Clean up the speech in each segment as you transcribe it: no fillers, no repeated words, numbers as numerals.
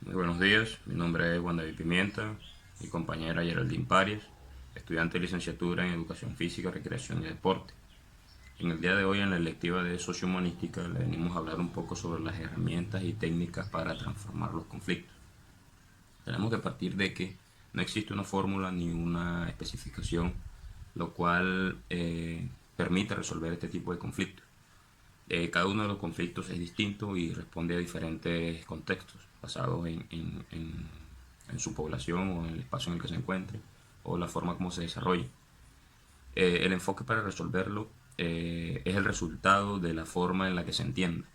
Muy buenos días, mi nombre es Juan David Pimienta, mi compañera Geraldine Parias, estudiante de licenciatura en Educación Física, Recreación y Deporte. En el día de hoy, en la electiva de Sociohumanística, le venimos a hablar un poco sobre las herramientas y técnicas para transformar los conflictos. Tenemos que partir de que no existe una fórmula ni una especificación, lo cual permite resolver este tipo de conflictos. Cada uno de los conflictos es distinto y responde a diferentes contextos basados en su población o en el espacio en el que se encuentre o la forma como se desarrolla. El enfoque para resolverlo es el resultado de la forma en la que se entiende.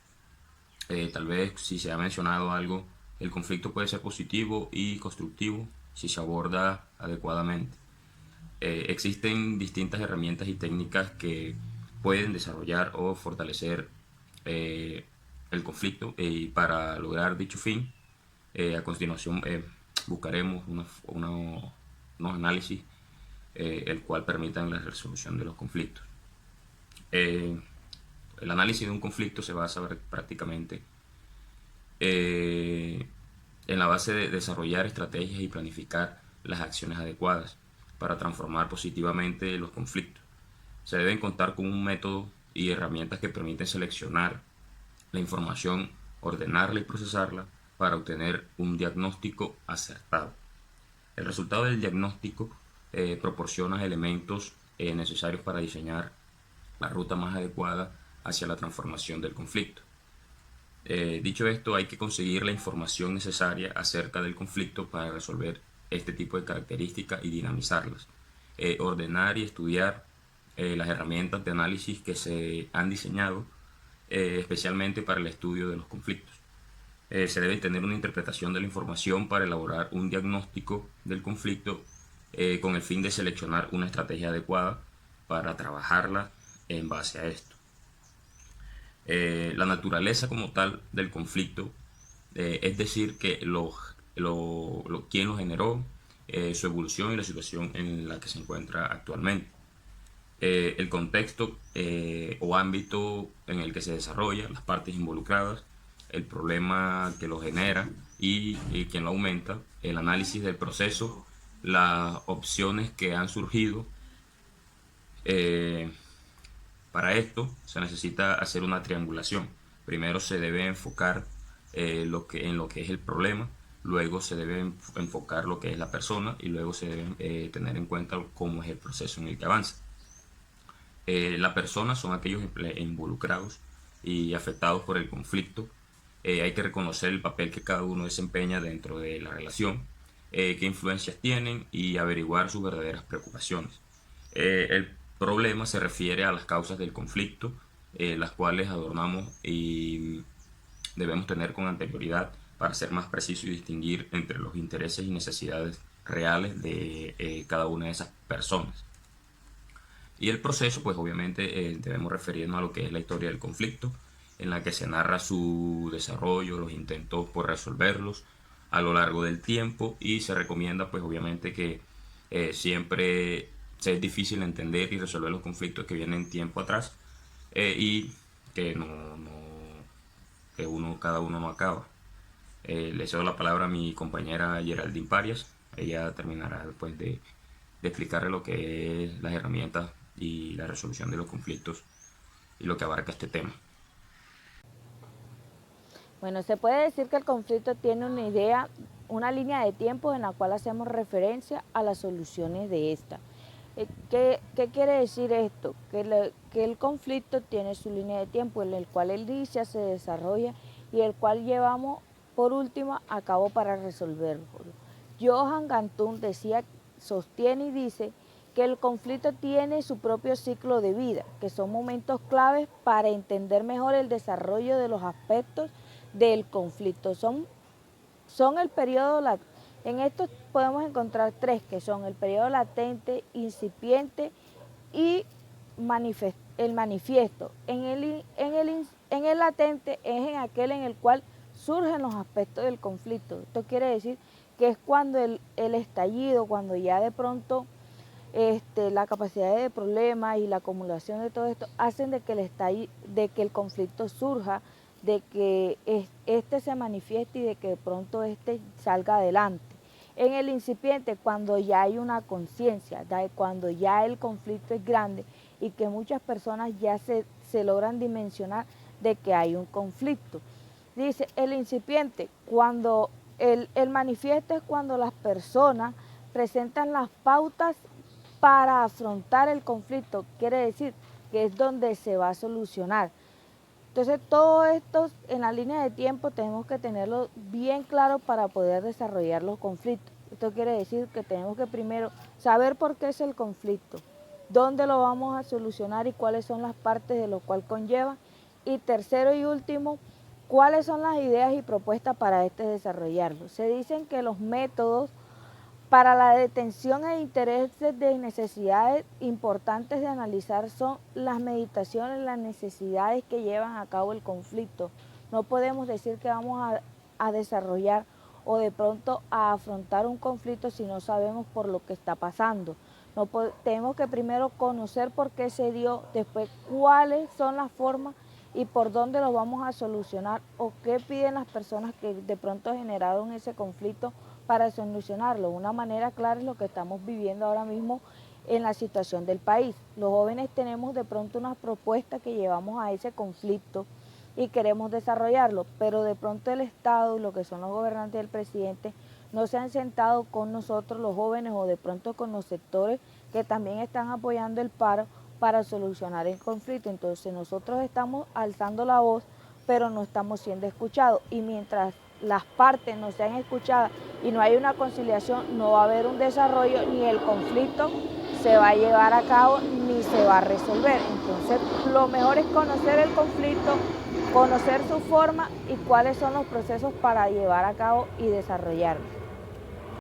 Tal vez si se ha mencionado algo, el conflicto puede ser positivo y constructivo si se aborda adecuadamente. Existen distintas herramientas y técnicas que pueden desarrollar o fortalecer eh, el conflicto y para lograr dicho fin, a continuación buscaremos unos análisis el cual permitan la resolución de los conflictos. Eh, el análisis de un conflicto se basa prácticamente eh, en la base de desarrollar estrategias y planificar las acciones adecuadas para transformar positivamente los conflictos. Se deben contar con un método y herramientas que permiten seleccionar la información, ordenarla y procesarla para obtener un diagnóstico acertado. El resultado del diagnóstico proporciona elementos necesarios para diseñar la ruta más adecuada hacia la transformación del conflicto. Dicho esto, hay que conseguir la información necesaria acerca del conflicto para resolver este tipo de características y dinamizarlas. Ordenar y estudiar las herramientas de análisis que se han diseñado especialmente para el estudio de los conflictos. Se debe tener una interpretación de la información para elaborar un diagnóstico del conflicto con el fin de seleccionar una estrategia adecuada para trabajarla en base a esto. La naturaleza como tal del conflicto, es decir, que quién lo generó, su evolución y la situación en la que se encuentra actualmente. El contexto o ámbito en el que se desarrolla, las partes involucradas, el problema que lo genera y quien lo aumenta, el análisis del proceso, las opciones que han surgido. eh, para esto se necesita hacer una triangulación. Primero se debe enfocar en lo que es el problema, luego se debe enfocar lo que es la persona y luego se debe tener en cuenta cómo es el proceso en el que avanza. La persona son aquellos involucrados y afectados por el conflicto. Hay que reconocer el papel que cada uno desempeña dentro de la relación, qué influencias tienen y averiguar sus verdaderas preocupaciones. El problema se refiere a las causas del conflicto, las cuales adornamos y debemos tener con anterioridad para ser más preciso y distinguir entre los intereses y necesidades reales de cada una de esas personas. Y el proceso, pues obviamente debemos referirnos a lo que es la historia del conflicto, en la que se narra su desarrollo, los intentos por resolverlos a lo largo del tiempo y se recomienda pues obviamente que siempre es difícil entender y resolver los conflictos que vienen tiempo atrás y que cada uno no acaba. Le cedo la palabra a mi compañera Geraldine Parias. Ella terminará después de explicarle lo que es las herramientas y la resolución de los conflictos y lo que abarca este tema. Bueno, se puede decir que el conflicto tiene una idea, una línea de tiempo en la cual hacemos referencia a las soluciones de esta. ¿Qué quiere decir esto? Que el conflicto tiene su línea de tiempo en el cual él inicia, se desarrolla y el cual llevamos por último a cabo para resolverlo. Johan Gantun sostiene y dice que el conflicto tiene su propio ciclo de vida, que son momentos claves para entender mejor el desarrollo de los aspectos del conflicto. Son el periodo, en estos podemos encontrar tres, que son el periodo latente, incipiente y el manifiesto. En el latente es en aquel en el cual surgen los aspectos del conflicto. Esto quiere decir que es cuando el estallido, cuando ya de pronto la capacidad de problemas y la acumulación de todo esto hacen de que el conflicto surja, de que este se manifieste y de que de pronto este salga adelante. En el incipiente, cuando ya hay una conciencia, cuando ya el conflicto es grande y que muchas personas ya se logran dimensionar de que hay un conflicto. Dice, el incipiente, cuando el manifiesto es cuando las personas presentan las pautas para afrontar el conflicto, quiere decir que es donde se va a solucionar. Entonces todo esto en la línea de tiempo tenemos que tenerlo bien claro para poder desarrollar los conflictos. Esto quiere decir que tenemos que primero saber por qué es el conflicto, dónde lo vamos a solucionar y cuáles son las partes de lo cual conlleva. Y tercero y último, cuáles son las ideas y propuestas para desarrollarlo. Se dicen que los métodos para la detención e intereses de necesidades importantes de analizar son las meditaciones, las necesidades que llevan a cabo el conflicto. No podemos decir que vamos a desarrollar o de pronto a afrontar un conflicto si no sabemos por lo que está pasando. No tenemos que primero conocer por qué se dio, después cuáles son las formas y por dónde lo vamos a solucionar o qué piden las personas que de pronto generaron ese conflicto para solucionarlo. Una manera clara es lo que estamos viviendo ahora mismo en la situación del país. Los jóvenes tenemos de pronto unas propuestas que llevamos a ese conflicto y queremos desarrollarlo, pero de pronto el Estado y lo que son los gobernantes y el presidente no se han sentado con nosotros los jóvenes o de pronto con los sectores que también están apoyando el paro para solucionar el conflicto. Entonces nosotros estamos alzando la voz, pero no estamos siendo escuchados, y mientras las partes no sean escuchadas y no hay una conciliación, no va a haber un desarrollo, ni el conflicto se va a llevar a cabo, ni se va a resolver. Entonces, lo mejor es conocer el conflicto, conocer su forma y cuáles son los procesos para llevar a cabo y desarrollarlo.